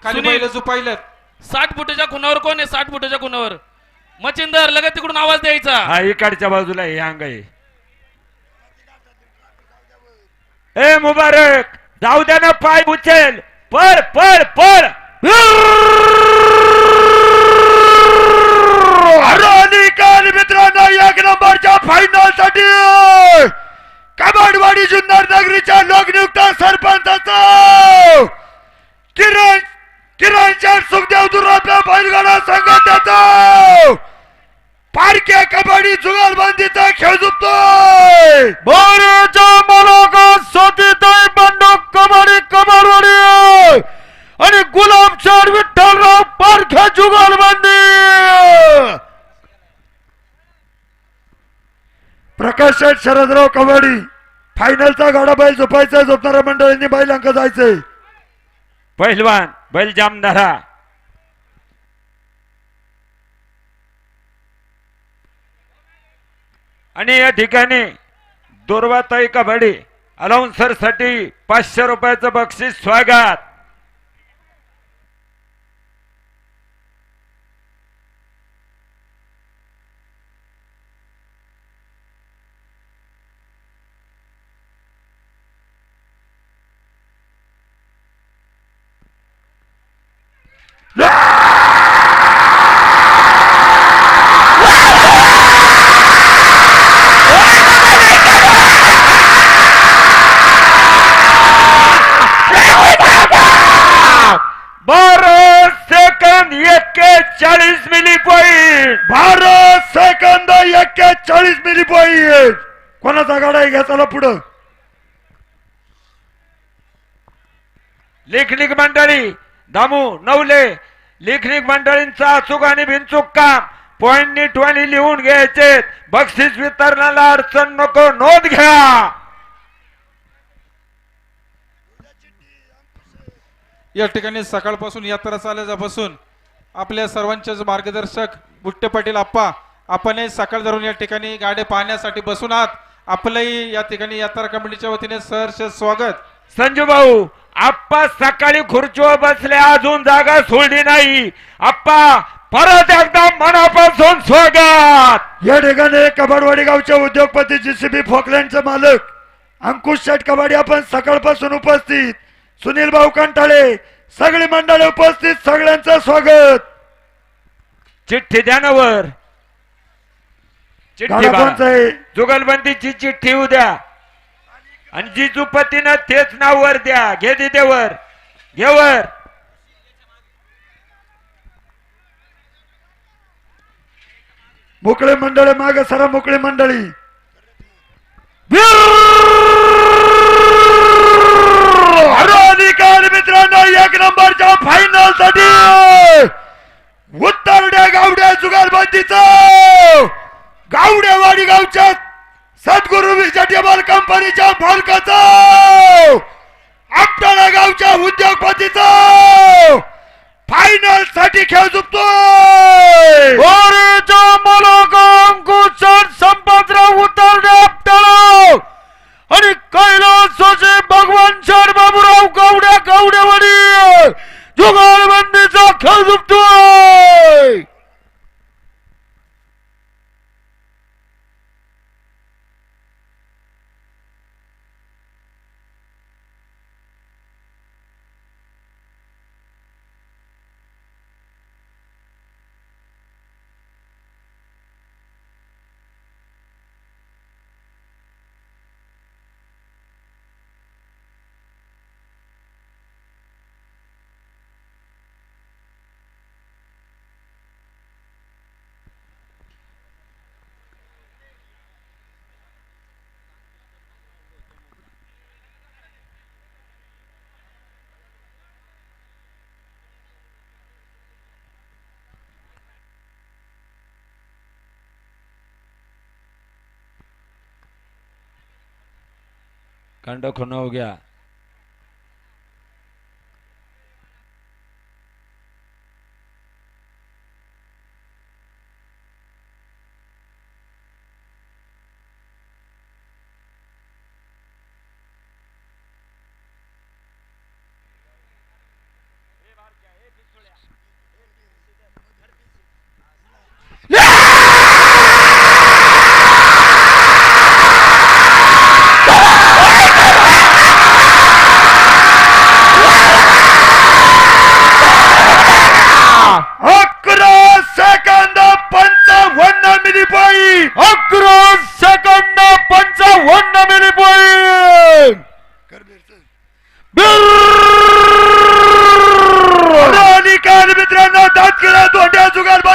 खाली सुनील. बैल झुपायलेत. 60 फुटाच्या खुणावर कोण आहे? 60 फुटाच्या खुणावर मचिंदर, लगेच तिकडून आवाज द्यायचा. हा इकडच्या बाजूला हे अंग आहे. ए मुबारक जाऊ द्या ना, पाय उचल. पळ पळ पळ. निकाल मित्रांनो, 1 नंबरच्या फायनल साठी कबाडवाडी जुन्नर नगरीच्या लोकनियुक्त सरपंचाचा किरण सुखदेव दुर्राप्या बैलगाडा संघटनेचा पारख्या कबड्डी जुगालबंदीचा खेळ झुकतोय. बोरेच्या मुलाखत सतीताई बंडूक कबड्डी कबाडवाडी आणि गुलाबशाह विठ्ठलराव पारख्या जुगालबंदी. प्रकाश शेठ शरदराव कबड्डी फायनलचा गाडा बैल झोपायचा. झोपणाऱ्या मंडळींनी बैलांक जायचंय. पहिलवान बैल जामदारा. आणि या ठिकाणी दुर्वाताई कबड्डी अलाउन्सर साठी 500 रुपयाचं बक्षीस स्वागत. Bharat second 41 milli point. Bharat second 41 milli point. कोणाचा गाडा आहे घ्या, चला पुढं. लेखनिक मंडळी दामू नवले, लेखनिक मंडळींचा अचूक आणि बिनचूक काम पॉइंट नीटवाणी लिहून घ्यायचे. बक्षीस वितरणाला अडचण नको, नोंद घ्या. या ठिकाणी सकाळपासून यात्रा चालल्यापासून आपल्या सर्वांचे मार्गदर्शक बुट्टे पाटील आप्पा, आपण सकाळ धरून या ठिकाणी गाडे पाहण्यासाठी बसून आहात. आपलंही या ठिकाणी यात्रा कमिटीच्या वतीने सहर्ष स्वागत. संजू भाऊ आप्पा सकाळी खुर्चीवर बसले, अजून जागा सोडली नाही. आप्पा परत एकदा मनापासून स्वागत. या ठिकाणी कबाडवाडी गावचे उद्योगपती जीसीबी फोकलँडचे मालक अंकुश शेठ कबाडी आपण सकाळपासून उपस्थित. सुनील भाऊ कंठाळे, सगळी मंडळी उपस्थित, सगळ्यांचं स्वागत. चिठ्ठी द्या ना वर. चिठ्ठी गाडा कोणचा आहे? जुगलबंदीची चिठ्ठी उद्या आणि जिजूपतीनं तेच नाव वर द्या. घे तिथे वर, घे वर. मोकळे मंडळी मागे सरा, मोकळी मंडळी. निकाल मित्रांनो, 1 नंबरच्या फायनल साठी उत्तरड्या गावड्या जुगालबंदीचा गावड्यावाडी गावच्या सद्गुरू व्हेजिटेबल कंपनीच्या मालकाचा आपटाळा गावच्या उद्योगपतीचा फायनल साठी खेळ झुकतोय. बोरेच्या मुलाखत अंकुश संपतराव उतरडे आपटाळा आणि कैलासोचे भगवान शर बाबूराव गावड्या गावड्यावाडी जुगालबंदीचा खेळ झुकतोय. खंड खुन हो गया.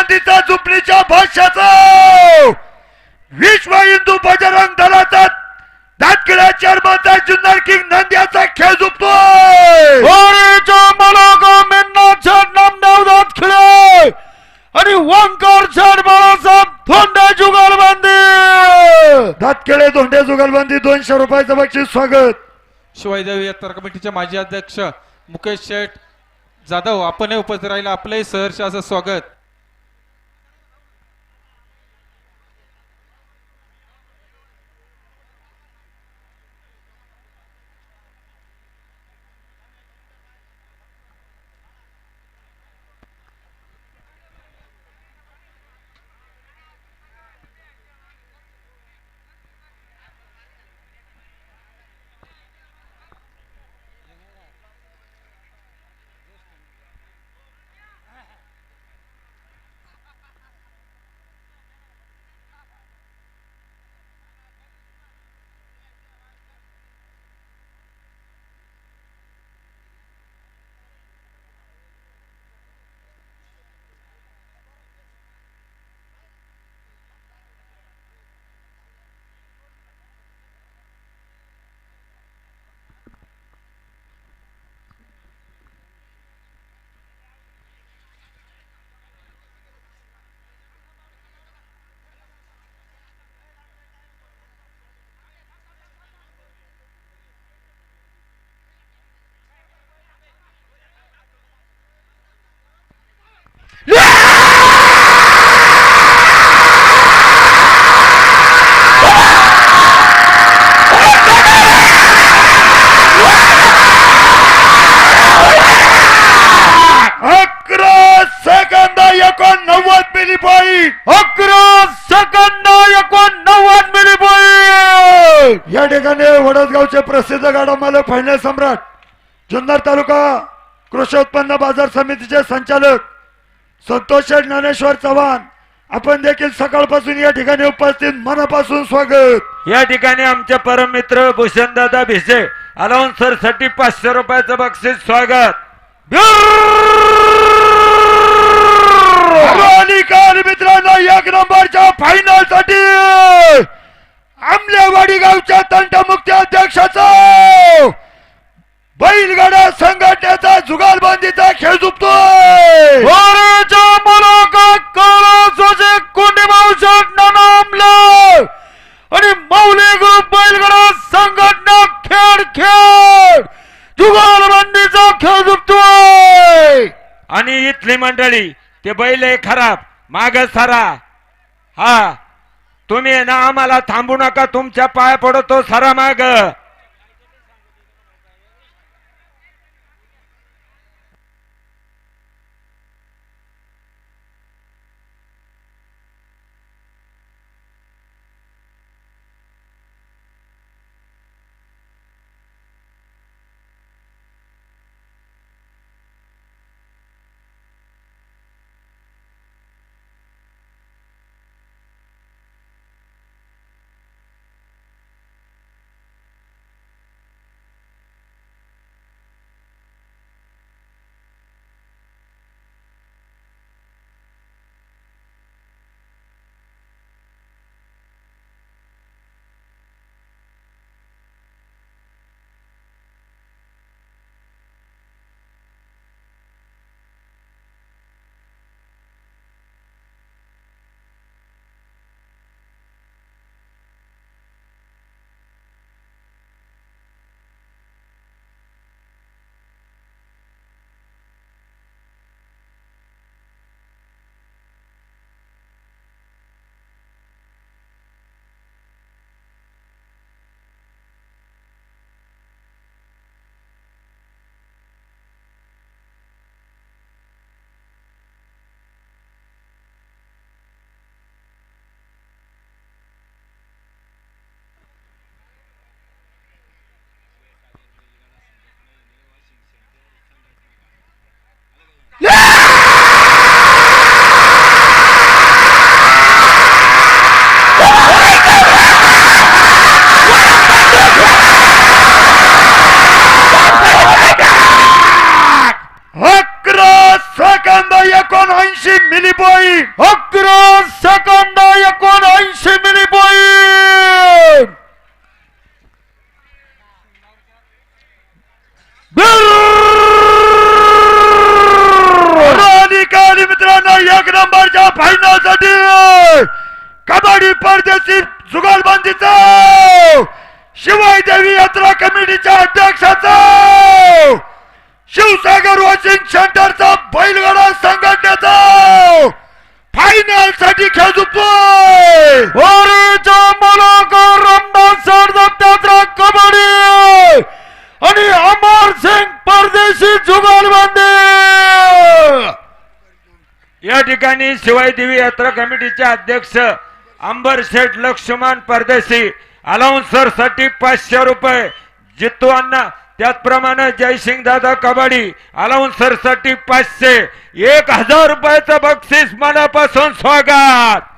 जुगलबंदीचा झुपणीच्या भाष्याचा विश्व हिंदू बजरंग दलाचा दातकिळ्या चर्माचा जुन्नर किंग नंद्याचा खेळ झुपतोय आणि वंकर बाळासाहेब धोंडे जुगलबंदी दातकिळे धोंडे जुगलबंदी 200 रुपयाचं बक्षीस स्वागत. शिवाजीदेवी यात्रा कमिटीचे माजी अध्यक्ष मुकेश शेठ जाधव आपणही उपस्थित राहिला आपलंही सहर्ष असं स्वागत. या ठिकाणी वडसगावचे प्रसिद्ध गाडा मालक फायनल सम्राट जुन्नर तालुका कृषी उत्पन्न बाजार समितीचे संचालक संतोष ज्ञानेश्वर चव्हाण आपण देखील सकाळपासून या ठिकाणी उपस्थित मनापासून स्वागत. या ठिकाणी आमचे परम मित्र भूषणदादा भिसे अलाउन्सर साठी 500 रुपयाचं बक्षीस स्वागत. मित्रांनो 1 नंबरच्या फायनल साठी आमलेवाडी गावच्या तंटमुक्ती अध्यक्षाचा बैलगाडा संघटनेचा जुगालबंदीचा खेळ झुपतोय आणि मौली ग्रुप बैलगाडा संघटना खेळ जुगालबंदीचा खेळ झुपतोय. आणि इथली मंडळी ते बैल आहे खराब माग सारा. हा तुम्ही ना आम्हाला थांबू नका तुमच्या पाय पडतो सारा माग. 79 milli point. 11 second 79 milli point. अधिकारी मित्रांनो, 1 नंबरच्या फायनल साठी कबड्डी परदेशी जुगलबंदीचा शिवाय देवी यात्रा कमिटीच्या अध्यक्षाचा शिवसागर वॉशिंग सेंटरचा बैलगाडा संघटनेचा फायनल साठी खेळ झुकतोय. वरच्या मुलाकर रामदास सरदार कबड्डी आणि अमर सिंग परदेशी जुगलबंदी. या ठिकाणी शिवाय देवी यात्रा कमिटीचे अध्यक्ष अंबर शेठ लक्ष्मण परदेशी अलाउन्सर साठी 500 रुपये. जित्तू अण्णा त्याचप्रमाणे जयसिंग दादा कबड्डी अलाउन्सर साठी 500. 1000 रुपयाचं बक्षीस मनापासून स्वागत.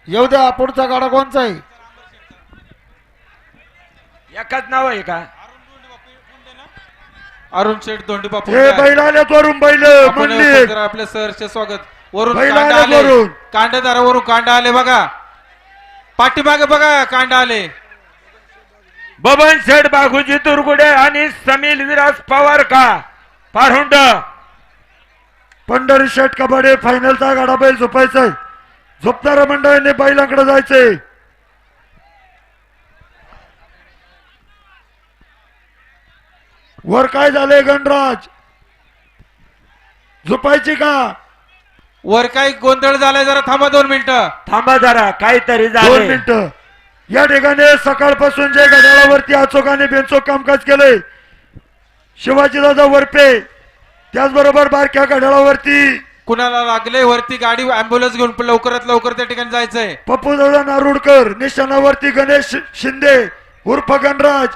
येऊ द्या. पुढचा गाडा कोणचा आहे? एकच नाव आहे का? अरुण शेठ दोंडी बापू. हे बैल आल्यात वरून बैल म्हणली. आपल्या सरचे स्वागत. वरून बैल कांडा आल्यात आले. वरून. कांडेदारावरून कांडा आले बघा. पाठीमागे बघा कांडा आले. बबन शेठ बागुजी तुरगुडे आणि समील विराज पवार का पारुंड. पंढरी शेठ कबड्डी फायनलचा गाडा बैल झोपायचाय. झोपणाऱ्या मंडळीने बैलांकडे जायचंय. वर काय झालंय गणराज? झोपायची का? वर काही गोंधळ झालाय, जरा थांबा 2 मिनिटं. थांबा जरा, काहीतरी 2 झाले. मिनिटं. या ठिकाणी सकाळपासून जे घड्याळावरती अचोकाने बेचोक कामकाज केलंय शिवाजीदादा वरपे, त्याचबरोबर बारक्या घड्याळावरती कुणाला लागले वरती गाडी अँब्युलन्स घेऊन लवकरात लवकर त्या ठिकाणी जायचंय. पप्पूदादा नारुडकर, निशाणावरती गणेश शिंदे उर्फ गणराज,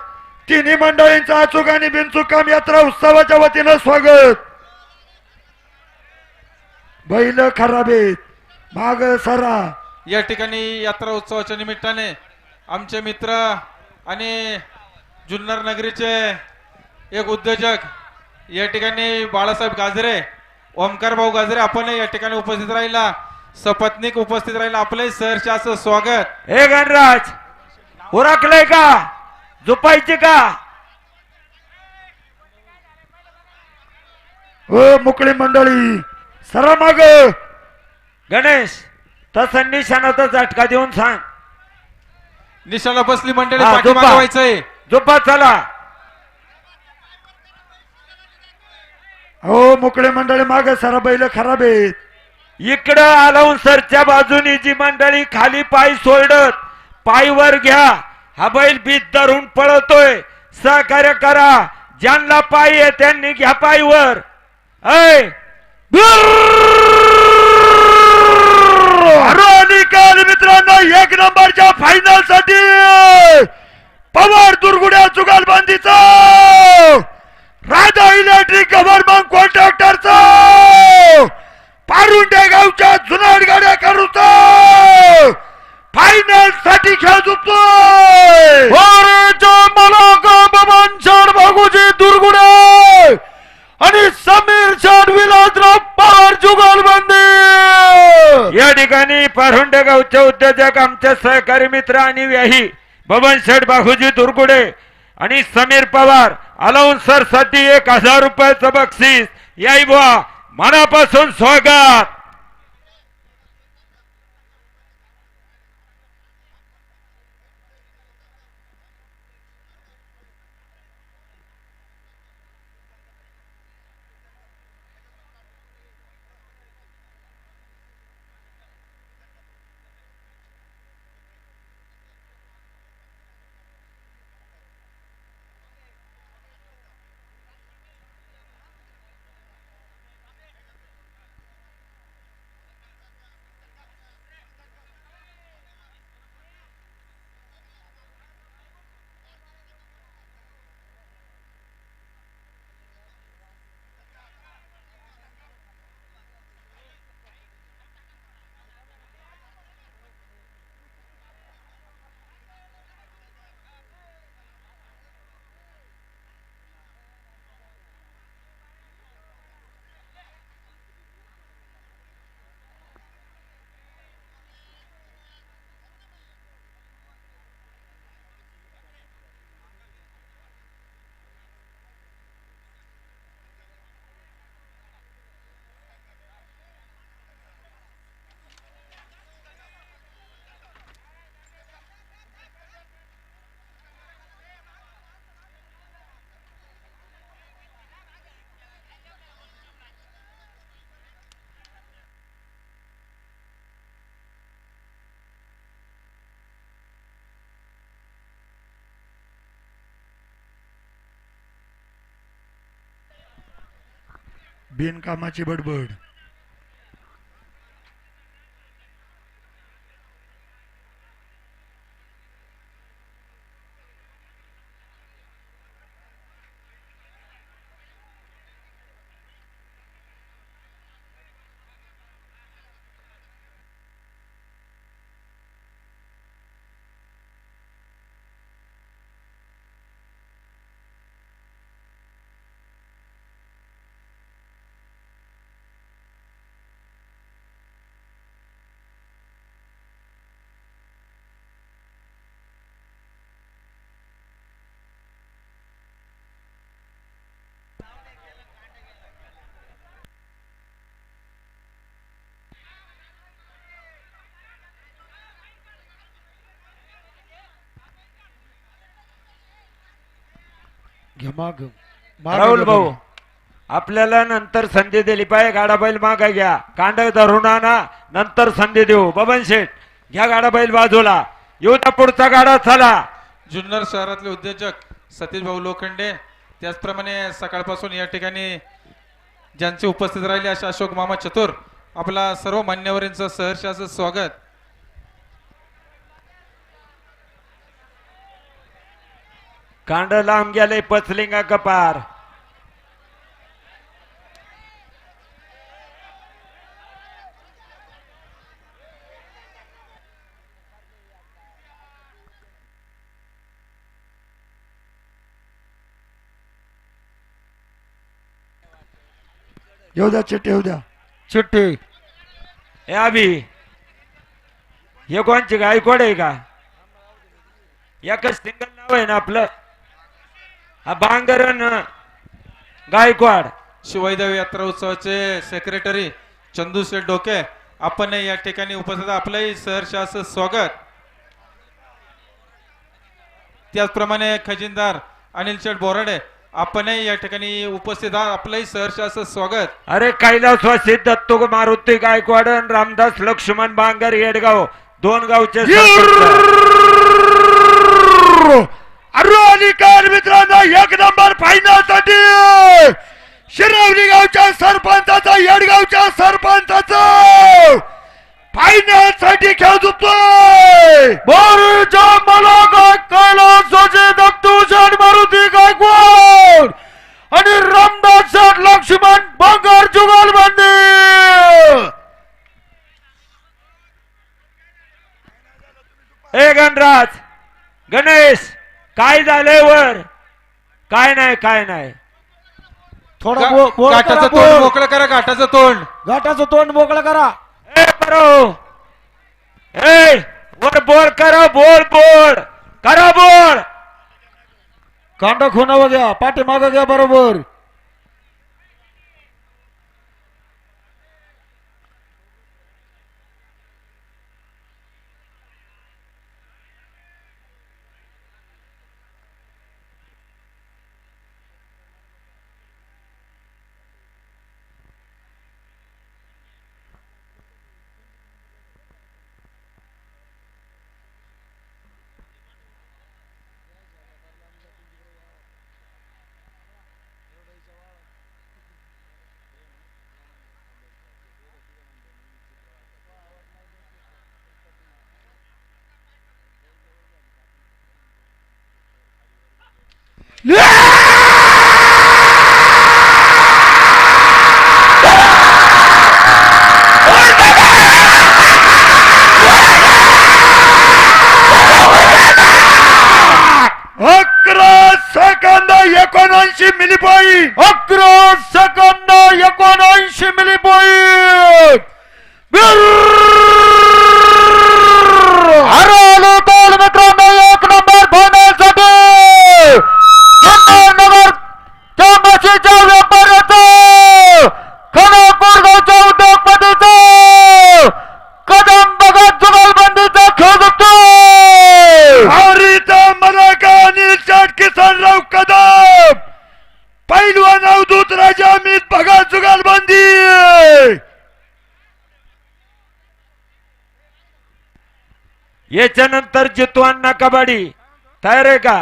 तिन्ही मंडळींचा अचूक आणि बिनचूक काम यात्रा उत्सवाच्या वतीनं स्वागत. बैल खराब आहेत, माग सरा. या ठिकाणी यात्रा उत्सवाच्या निमित्ताने आमचे मित्र आणि जुन्नर नगरीचे एक उद्योजक या ठिकाणी बाळासाहेब गाजरे, ओमकार भाऊ गाजरे आपण या ठिकाणी उपस्थित राहिला, सपत्नीक उपस्थित राहिला. आपले सरचे असं स्वागत. हे गणराज उरकलंय का? झोपायचे का? हो मोकळी मंडळी सरा माग. गणेश तसं निशाणाचा झटका देऊन सांग. निशाला बसली मंडळी, हा, पाठीमागे झोपा. व्हायचंय. झोपा चला. हो मोकळे मंडळी माग सरा, बैल खराब आहेत. इकडं अलाउन्सरच्या बाजूनी जी मंडळी खाली पाय सोडत पायवर घ्या. हा बैल बीत धरून पळतोय, सहकार्य करा. ज्यांना पाय आहे त्यांनी घ्या पायवर. ऐ मित्रांनो 1 नंबरच्या फायनल साठी पवार दुर्गुड्या जुगालबंदीचा राजा इलेक्ट्रिक गव्हर्नमेंट कॉन्ट्रॅक्टरचा पारुंडे गावच्या जुनाड गाड्या करूचा फायनल साठी खेळ झुकतोय. बबन शेठ भागुजी दुर्गुडे आणि समीर शेठ विलासराव पवार जुगालबंदी. या ठिकाणी पारुंडे गावचे उद्योजक आमचे सहकारी मित्र आणि व्याही बबन शेठ बागुजी दुर्गुडे आणि समीर पवार अलाउन्सर साठी 1000 रुपयाचं बक्षीस. याई बुवा मनापासून स्वागत. बिनकामाची बडबड. राहुल भाऊ आपल्याला नंतर संधी दिली पाहिजे. गाडा बैल मागा घ्या, कांड धरून आणा, नंतर संधी देऊ. बबन शेठ घ्या गाडा बैल बाजूला, येऊ त्या पुढचा गाडा चला. जुन्नर शहरातले उद्योजक सतीश भाऊ लोखंडे, त्याचप्रमाणे सकाळपासून या ठिकाणी ज्यांचे उपस्थित राहिले अशा अशोक मामा चतुर, आपला सर्व मान्यवरांचं सहर्ष असं स्वागत. कांड लांब गेले पचलिंगा कपार. येऊ द्या चिठ्ठी, येऊ द्या चिठ्ठी. हे अभि हे कोणची गायकवाड आहे का? एकच सिंगल नाव आहे ना आपलं. हा बांगरण गायकवाड. शिवाईदेव यात्रा उत्सवाचे सेक्रेटरी चंदू शेठ डोके आपण या ठिकाणी उपस्थित, आपलंही सहर्ष असं स्वागत. त्याचप्रमाणे खजिनदार अनिल शेठ बोराडे आपणही या ठिकाणी उपस्थित आहात, आपलंही सहर्ष असं स्वागत. अरे कैलासवासी दत्तू मारुती गायकवाड आणि रामदास लक्ष्मण बांगर येडगाव, 2 गावचे अनिकार मित्रांनो, 1 नंबर फायनल साठी शिरवली गावच्या सरपंचाचा, येडगावच्या सरपंचाचा फायनल साठी खेळ झुकतोय. बोरीच्या मला काय कैलासाचे दत्तूषण मारुती गायकवाड आणि रामदास शेठ लक्ष्मण बंगार जुगलबंदी. ए गणराज गणेश काय झालंय वर? काय नाही काय नाही. थोडा घाटाचं तोंड मोकळं करा, घाटाचं तोंड. घाटाचं तोंड मोकळं करा. ए बरो ए वर बोल करा, बोल बोल करा, बोल. कांदा खुणावं घ्या, पाठीमागं घ्या बरोबर. Milli point. 11 second 79 milli point. हरवले गोल मित्रांनो, 1 नंबर फायनलसाठी नगरच्या म्हशीच्या व्यापाऱ्याचं, खानापूर गावच्या उद्योगपतीचं कदम बघत जुगलबंदीचा खेळ जिंकतोय. हरिता मराठा अनिल शेठ किसनराव कदम, पैलवान अवधूत राजा अमित भगत जुगलबंदी. याच्यानंतर जितवांना कबड्डी तयार आहे का?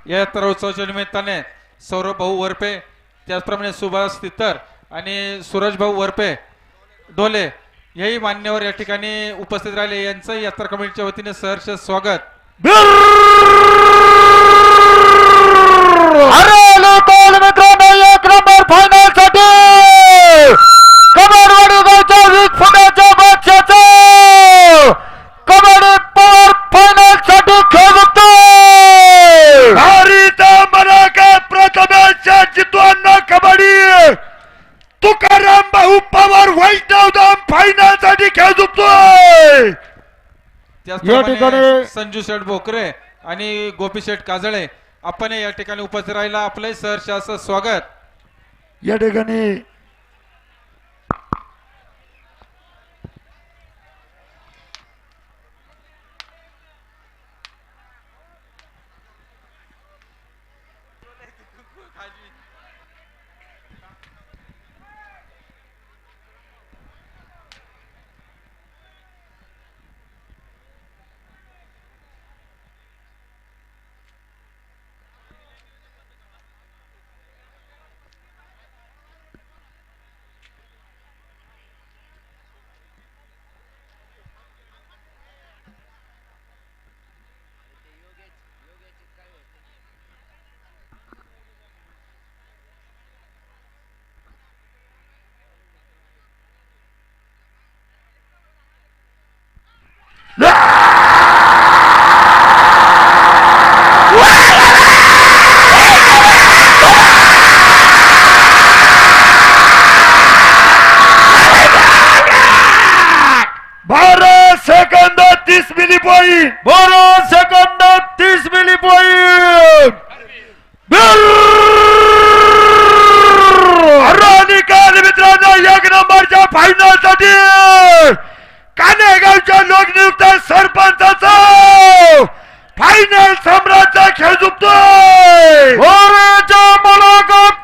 या यात्रा उत्सवाच्या निमित्ताने सौरभ भाऊ वरपे, त्याचप्रमाणे सुभाष तित्तर आणि सूरज भाऊ वरपे डोले हेही मान्यवर या ठिकाणी उपस्थित राहिले. यांचं यात्रा कमिटीच्या वतीने सहर्ष स्वागत. मित्रांनो, 1 नंबर फायनल साठी कबडवाडी गावच्या 20 फुटाच्या बक्षाचं कबड्डी पॉवर फायनल साठी खेळ जिंकतोय. हरिता मराठा प्रथमेशच्या जितवांना कबड्डी तुकाराम भाऊ पवार व्हाईट दाम फायनल साठी खेळ जिंकतोय. त्याचप्रमाणे संजू शेठ भोकरे आणि गोपी शेठ काजळे आपण या ठिकाणी उपस्थित राहिला. आपलं सहर्ष असं स्वागत. या ठिकाणी फायनल साठी कानेगावच्या लोकनियुक्त सरपंचाचा फायनल सम्राटचा खेळ झुकतोय.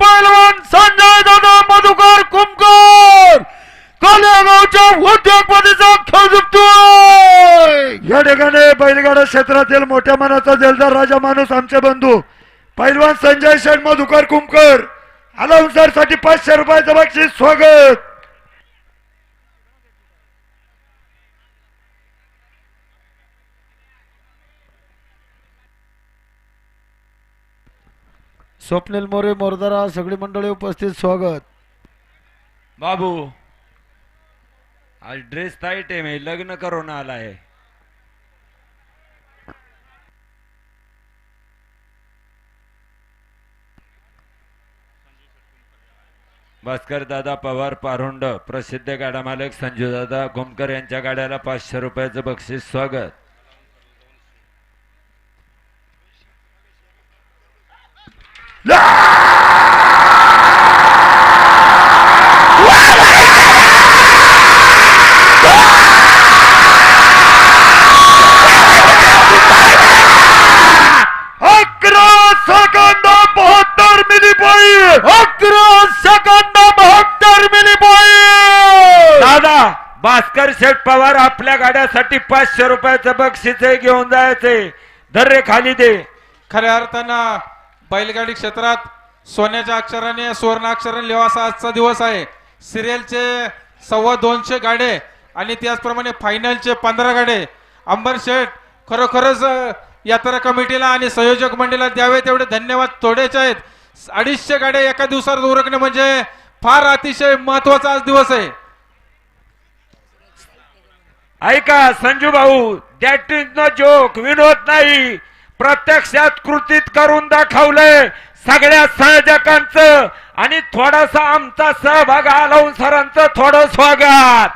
पैलवान संजय दादा मधुकर कुमकर कानेगावच्या उद्योगपतीचा खेळ झुकतोय. या ठिकाणी बैलगाडा क्षेत्रातील मोठ्या मनाचा दिलदार राजा माणूस आमचे बंधू पैलवान संजय शेठ मधुकर कुमकर अलाउन्सर साठी 500 रुपयाचं बक्षीस स्वागत. स्वप्नील मोरे मोरदारा सगळी मंडळी उपस्थित स्वागत. बाबू आज ड्रेस टाईट आहे, मी लग्न करून आलाय. भास्कर दादा पवार पारुंड प्रसिद्ध गाडा मालक संजू दादा घुमकर यांच्या गाड्याला 500 रुपयाचं बक्षीस स्वागत. दादा भास्कर शेठ पवार आपल्या गाड्यासाठी 500 रुपयाचं बक्षीस घेऊन जायचे. धर्रे खाली दे. खऱ्या अर्थानं बैलगाडी क्षेत्रात सोन्याच्या अक्षराने सुवर्ण अक्षराने लिहावा आजचा दिवस आहे. सिरियलचे 250 गाडे आणि त्याचप्रमाणे फायनलचे 15 गाडे. अंबर शेठ खरोखरच यात्रा कमिटीला आणि संयोजक मंडळाला द्यावे तेवढे धन्यवाद थोडेच आहेत. 250 गाड्या एका दिवसात उरकणे म्हणजे फार अतिशय महत्वाचा आज दिवस आहे. ऐका संजू भाऊ, दॅट इज नो जोक, विनोद नाही, प्रत्यक्षात कृतीत करून दाखवलंय सगळ्या संयोजकांचं आणि थोडासा आमचा सहभाग आलाऊन सरांचं थोडं स्वागत.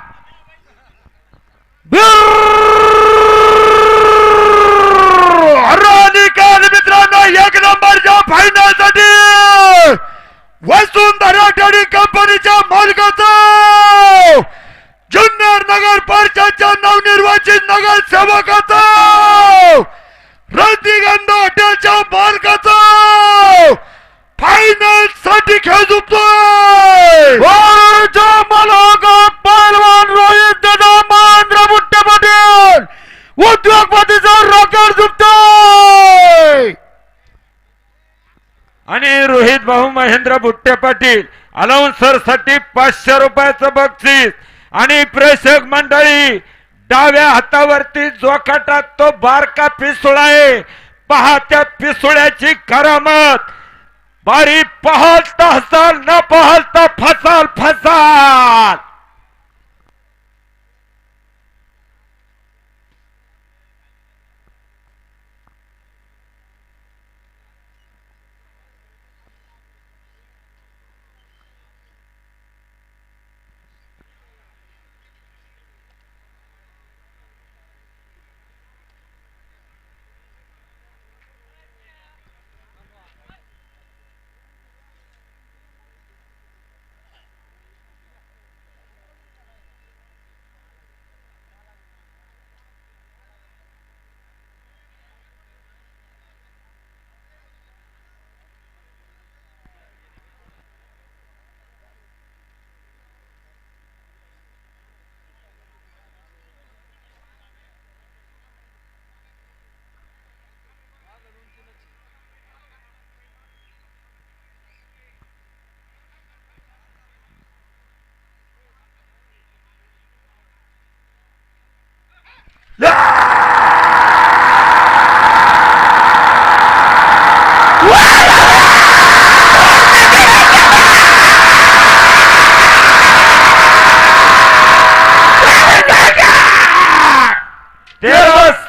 मित्रांनो एक नंबरच्या फायनल साठी वसुंधरा ट्रेडिंग कंपनीच्या मालकाचं जुन्नर नगर परिषदच्या नवनिर्वाचित नगरसेवकाचं रजनीगंधा हॉटेलच्या मालकाचं फायनल साठी खेळ झुकतोय. पैलवान रोहित दादा महेंद्र बुट्टे पाटील उद्योगपतीचा रॉकेट झुकतोय. आणि रोहित भाऊ महेंद्र बुट्टे पाटील अलाउन्सर साठी 500 रुपयाचं बक्षीस. आणि प्रेक्षक मंडळी डाव्या हातावरती जोखाटात तो बारका पिसुळा आहे, पहा त्या पिसुळ्याची करामत. बारी पहलता हसाल न पहलता फसाल फसाल.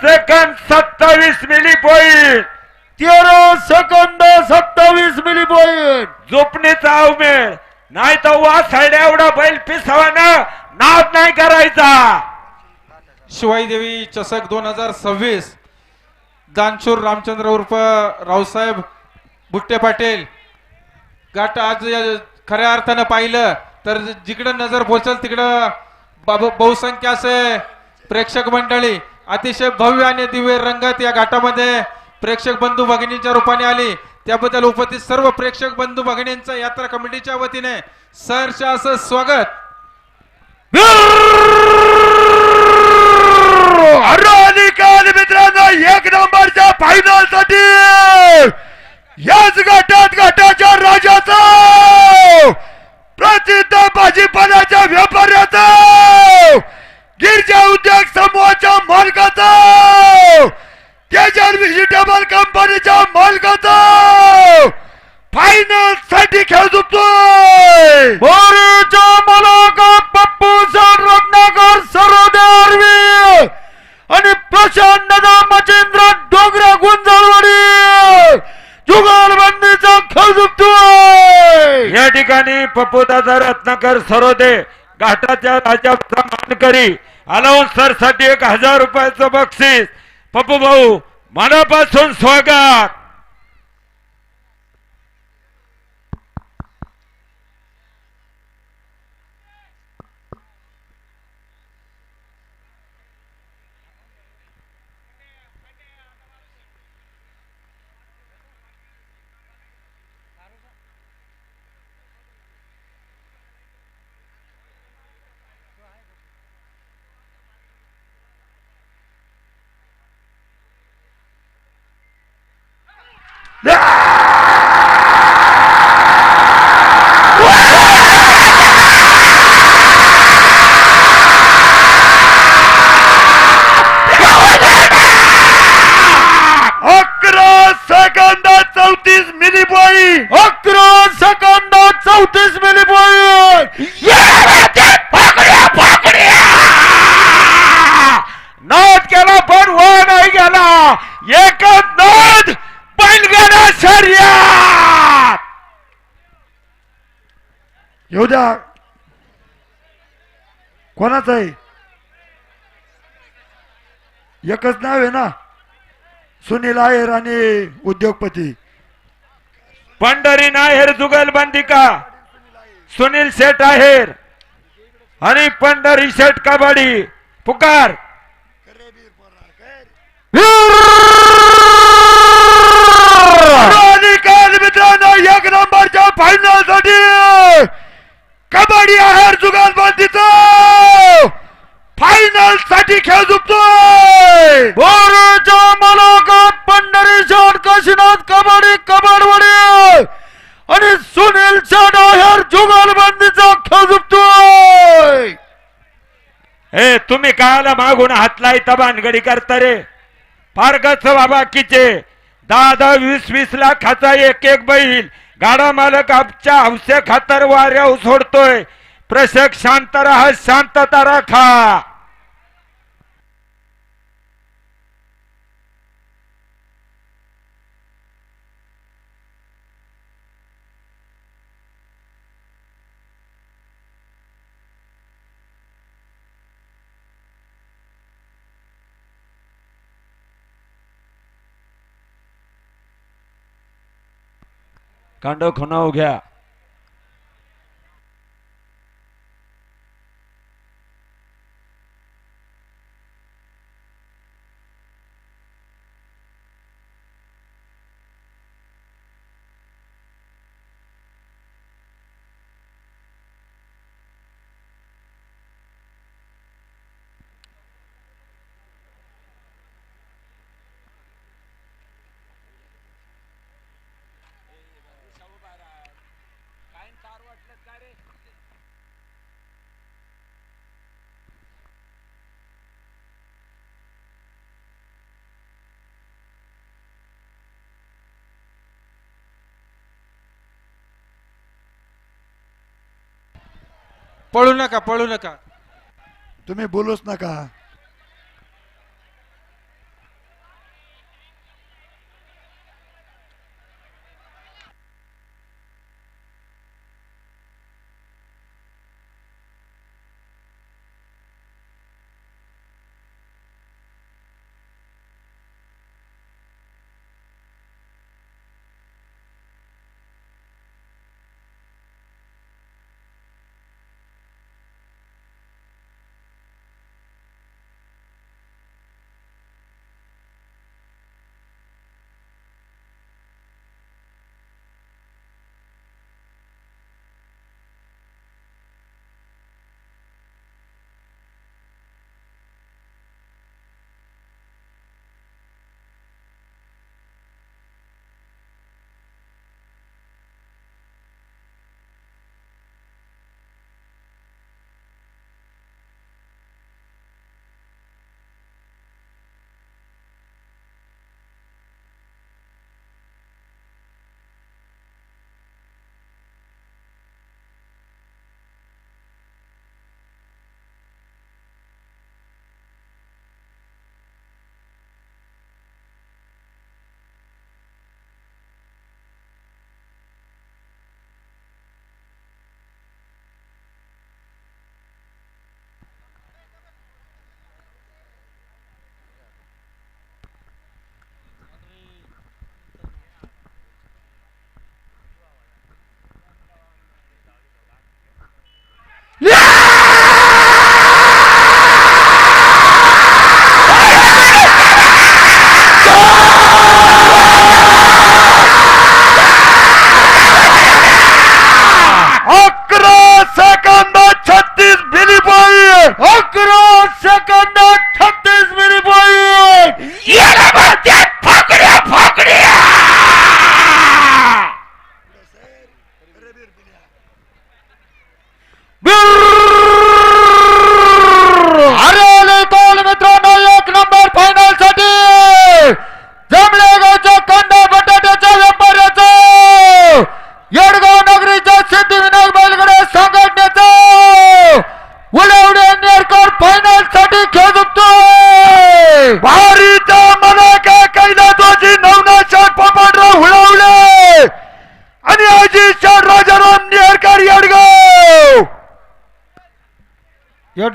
सेकंद 27 मिली पॉइंट. 13 सेकंद 27 मिली पॉइंट. झोपणीचा अवमेळ नाही तर वासायला एवढा बैल पिसावानं नाद नाही करायचा. शिवाई देवी चषक 2026 दानशूर रामचंद्र उर्फ रावसाहेब बुट्टे पाटील गाठ आज खऱ्या अर्थानं पाहिलं तर जिकडं नजर पोहोचल तिकडं बहुसंख्य असे प्रेक्षक मंडळी अतिशय भव्य आणि दिव्य रंगत या घाटामध्ये प्रेक्षक बंधू भगिनींच्या रूपाने आली, त्याबद्दल उपस्थित सर्व प्रेक्षक बंधू भगिनींचं यात्रा कमिटीच्या वतीने सहर्ष असं स्वागत. निकाल मित्रांनो, एक नंबरच्या फायनल साठी याच घाटाच्या राजाचा, प्रसिद्ध भाजीपाल्याच्या व्यापाऱ्याचा, गिरजा उद्योग समूहाच्या मालकाचा, तेजल व्हेजिटेबल कंपनीच्या मालकाचा फायनल साठी खेळ झुकतोय. मोरेच्या मुलाखत पप्पू सर रत्नाकर सरोदे आणि प्रशांत दादा मच्छिंद्र डोंगरा गुंजाळवाडी जुगालबंदीचा खेळ झुकतोय. या ठिकाणी पप्पूदादा रत्नाकर सरोदे घाटाच्या राजाचा मानकरी अलाउन्सर साठी 1000 रुपयाचं बक्षीस. पप्पू भाऊ मनापासून स्वागत. नाद केला पण व नाही गेला. एकच नाद बैलगाडा शर्यत. येऊ द्या. कोणाचं आहे? एकच नाव आहे ना, सुनील आहेर आणि उद्योगपती पंढरी नाहेर जुगलबंदी का सुनील शेठ आहेर आणि पंढरी शेठ कबड्डी पुकार. मित्रांनो, एक नंबरच्या फायनल साठी कबड्डी आहेर जुगालबंदीचा फायनल साठी खेळ झुकतोय. मोरेच्या मुलाखत पंढरी शेठ काशीनाथ कबड्डी कबडवाडी आणि सुनील शेठ आहेर जुगालबंदीचा खेळ झुकतोय. हे तुम्ही काला मागून हातलाई तबानगडी करता रे. फारगच बाबा किचे 10-20 लाखाचा एक बैल गाडा मालक आमच्या हौसे खातर वाऱ्या सोडतोय. प्रशक शांत राहा, शांतता राखा. कांडो खुनाव घ्या. पळू नका, पळू नका. तुम्ही बोलूच नका.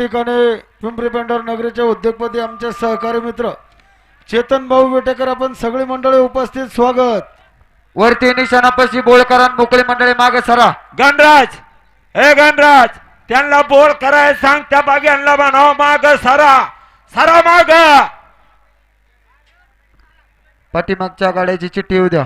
ठिकाणी पिंपरी पेंढार नगरीचे उद्योगपती आमचे सहकारी मित्र चेतन भाऊ विटेकर आपण सगळी मंडळी उपस्थित स्वागत. वरती निशाणापाशी बोळकरां मोकळी मंडळी मागे सरा. गणराज, हे गणराज, त्यांना बोल करायला सांग. त्या बाग्यांना म्हणावं माग सरा, सरा माग. पाठीमागच्या गाड्याची चिठ्ठी येऊ द्या.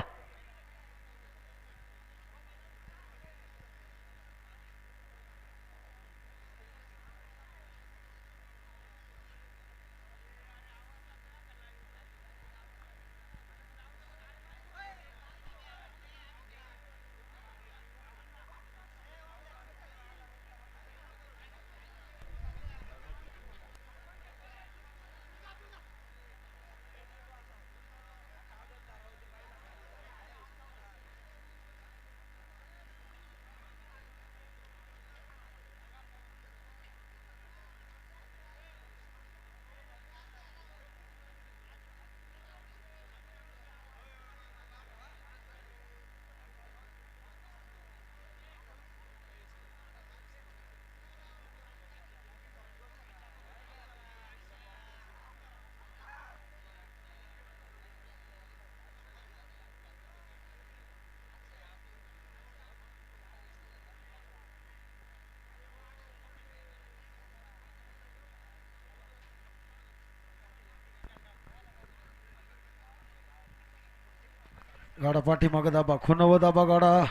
गाडा पाठीमागे दाबा, खुनव दाबा गाडा,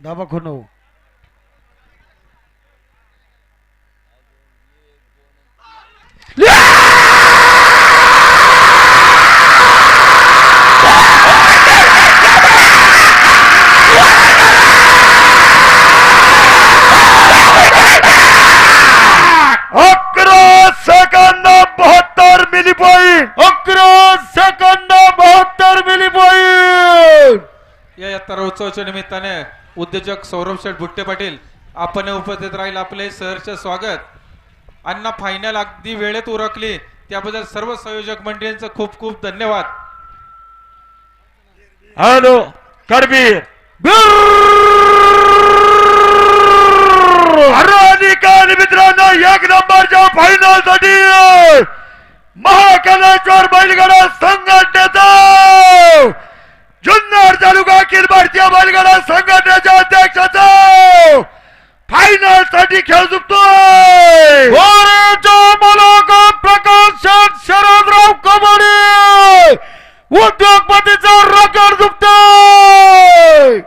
दाबा खुनव. सेकंद 72 मिली पॉइंट. 11 मिली पॉइंट. या उत्सवाच्या निमित्ताने उद्योजक सौरभ शेठ भुट्टे पाटील आपण उपस्थित राहील. आपले सहर्ष स्वागत. अण्णा फायनल अगदी वेळेत उरकली त्याबद्दल सर्व संयोजक मंडळींचं खूप खूप धन्यवाद. हॅलो करबीर, निकाल मित्रांनो, 1 नंबरच्या फायनल साठी महाकालेश्वर बैलगाडा संघटनेचा जुन्नर तालुका अखिल भारतीय बैलगाडा संघटनेच्या अध्यक्षाचा फायनल साठी खेळ झुकतोय. प्रकाश शरदराव कमाडे उद्योगपतीचा रेकॉर्ड झुकतोय.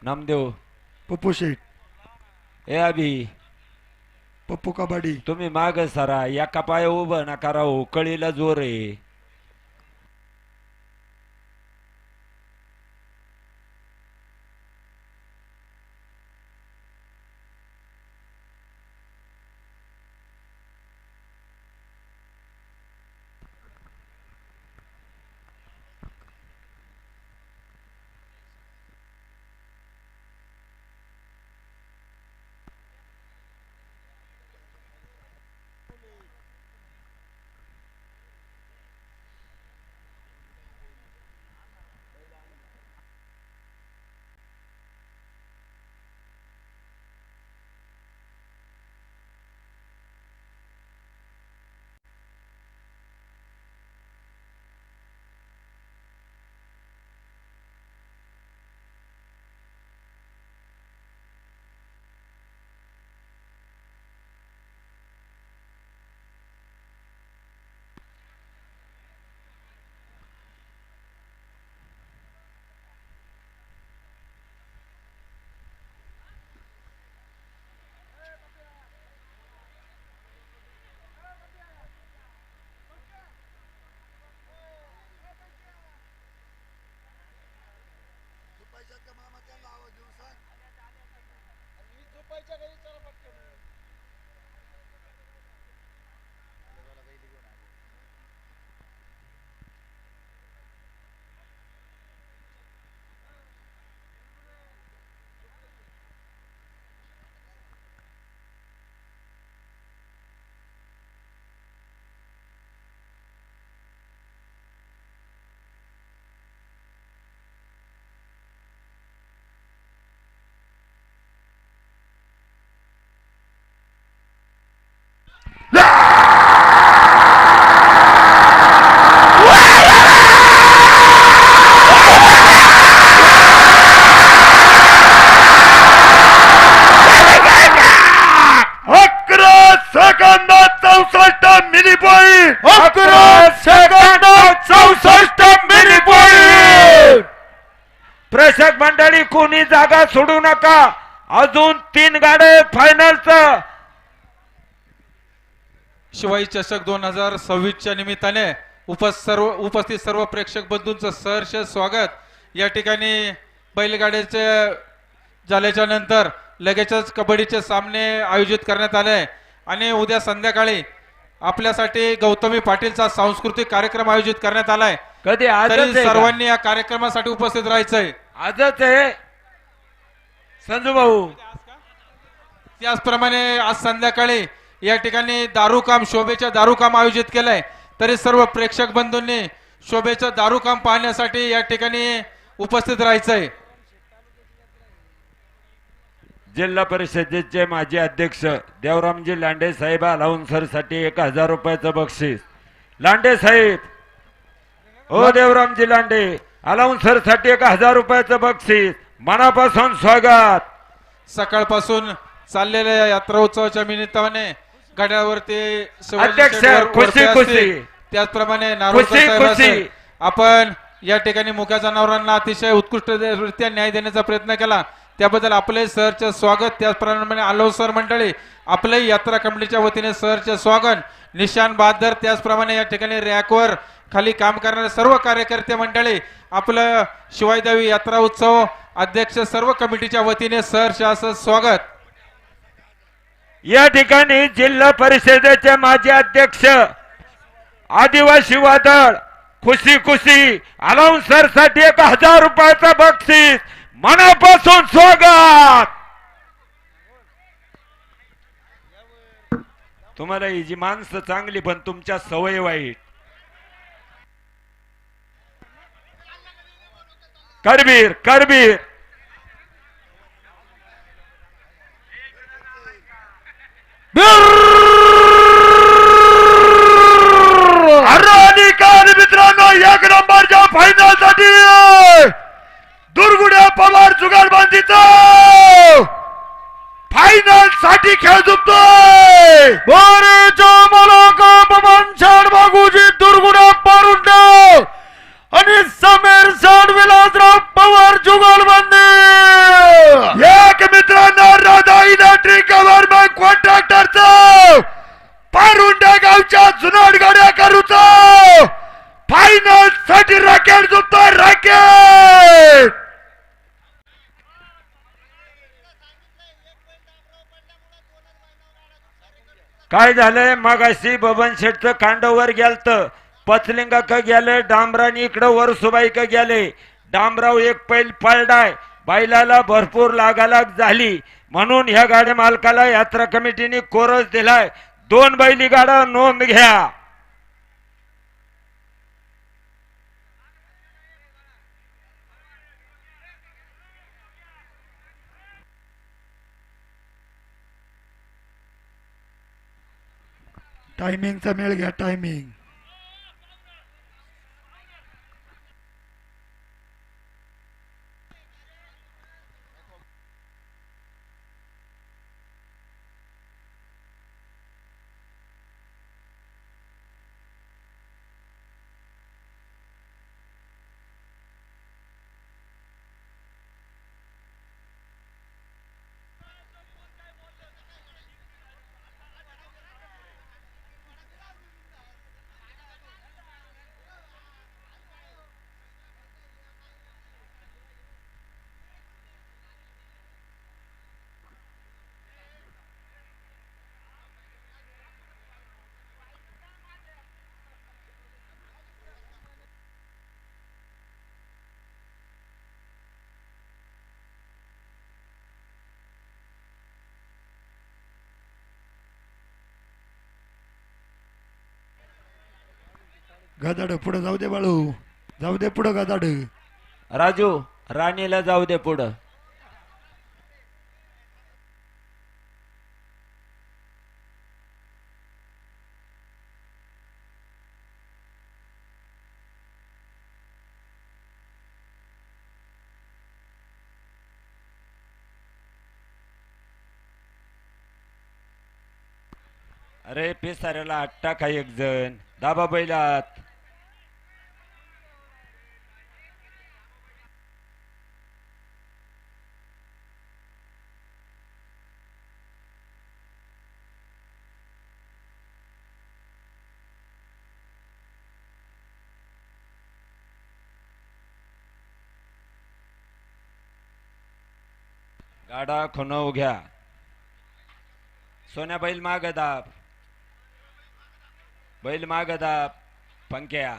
नामदेव, पप्पू शेठ, ए अभि, पप्पू कबाडी. तुम्ही माग सरा. एका पाय उभं नका राहू, कळीला जोर आहे. Milli point 11 milli point. प्रेक्षक मंडळी कोणी जागा सोडू नका. अजून 3 गाड्या फायनलचं. शिवाई चषक 2026च्या निमित्ताने उपस्थित सर्व प्रेक्षक बंधूंचं सहर्ष स्वागत. या ठिकाणी बैलगाड्याचे झाल्याच्या नंतर लगेचच कबड्डीचे सामने आयोजित करण्यात आले आणि उद्या संध्याकाळी आपल्यासाठी गौतमी पाटीलचा सांस्कृतिक कार्यक्रम आयोजित करण्यात आलाय. कधी आजच तरी आहे का? सर्वांनी या कार्यक्रमासाठी उपस्थित राहायचंय. आजच आहे संजू भाऊ. त्याचप्रमाणे आज संध्याकाळी या ठिकाणी दारूकाम शोभेच्या दारूकाम आयोजित केलंय. तरी सर्व प्रेक्षक बंधूंनी शोभेचं दारूकाम पाहण्यासाठी या ठिकाणी उपस्थित राहायचंय. जिल्हा परिषदेचे माजी अध्यक्ष देवरामजी लांडे साहेब अलाउन्सर साठी 1000 रुपयाचं बक्षीस. लांडे साहेब हो देवरामजी लांडे अलाउन्सर साठी 1000 रुपयाचं बक्षीस. मनापासून स्वागत. सकाळपासून चाललेल्या यात्रा उत्सवाच्या निमित्ताने गड्यावरती शिवाजी अध्यक्ष, शेठवर खुशी, वरती खुशी. असतील. त्याचप्रमाणे नारोलकर खुशी, साहेब खुशी. असेल. आपण या ठिकाणी मुक्या जनावरांना अतिशय उत्कृष्टरित्या न्याय देण्याचा प्रयत्न केला त्याबद्दल आपले सहर्ष स्वागत. त्याचप्रमाणे आलोसर मंडळी आपले यात्रा कमिटीच्या वतीने सहर्ष स्वागत. निशान बहादर त्याचप्रमाणे या ठिकाणी रॅकवर खाली काम करणारे सर्व कार्यकर्ते मंडळी आपलं शिवाईदेवी यात्रा उत्सव अध्यक्ष सर्व कमिटीच्या वतीने सहर्ष असं स्वागत. या ठिकाणी जिल्हा परिषदेचे माजी अध्यक्ष आदिवासी वादळ खुशी खुशी अलाउन्सर साठी 1000 रुपयाचं बक्षीस. मनापासून स्वागत. तुम्हाला ही जी माणसं चांगली पण तुमच्या सवय वाईट. करबीर करबीर मित्रांनो 1 नंबरच्या फायनल साठी दुर्गुड्या पवार जुगारबांधीचा फायनल साठी खेळ झुकतोय. बागुजी दुर्गुडा पारुंड आणि समीर साड विलासराव पवार जुगलबंदी. एक मित्रांनो राधा इलेक्ट्रिक गव्हर्नमेंट कॉन्ट्रॅक्टरचा पारुंड्या गावच्या जुनाड गाड्या करूचा फायनल साठी रॅकेट झुकतोय. रॅकेट काय झालंय मगाशी बबन शेठचं कांडवर गेलत पचलिंगा का गेले डांबरानी इकडं वरसुबाई का गेले. डांबराव एक पैल पळडाय बैलाला भरपूर लागालाग झाली म्हणून ह्या गाड्या मालकाला यात्रा कमिटीने कोरस दिलाय. 2 बैली गाडा नोंद घ्या. टायमिंगचा मेळ घ्या. टायमिंग गदाड पुढे जाऊ दे बाळू, जाऊ दे पुढं गदाड. राजू राणीला जाऊ दे पुढं. अरे पेसाऱ्याला आट्टा काही एक जण दाबा बैलात. गाडा खुनव घ्या. सोन्या बैल माग दाब, बैल माग दाब. पंक्या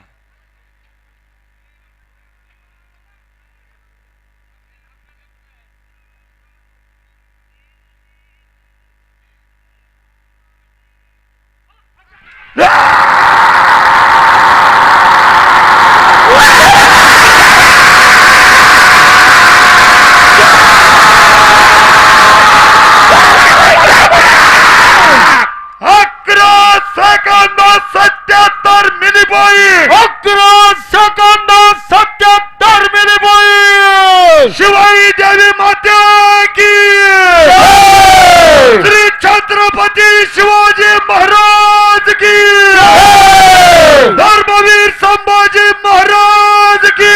शिवाई देवी माता की श्री छत्रपती शिवाजी महाराज की धर्मवीर संभाजी महाराज की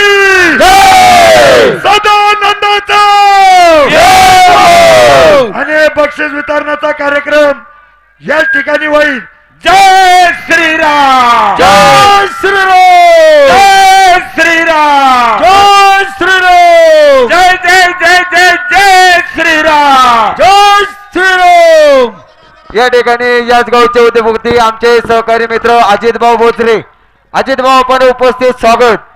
सदानंदाचा आणि बक्षीस वितरणाचा कार्यक्रम या ठिकाणी होईल. जय श्रीराम, जय श्रीराम, जय श्रीराम, जय श्रीराम, जय जय जय जय जय श्रीराम, जय श्रीराम. या ठिकाणी याच गावचे उद्योगपती आमचे सहकारी मित्र अजित भाऊ भोसले, अजित भाऊ आपण उपस्थित स्वागत.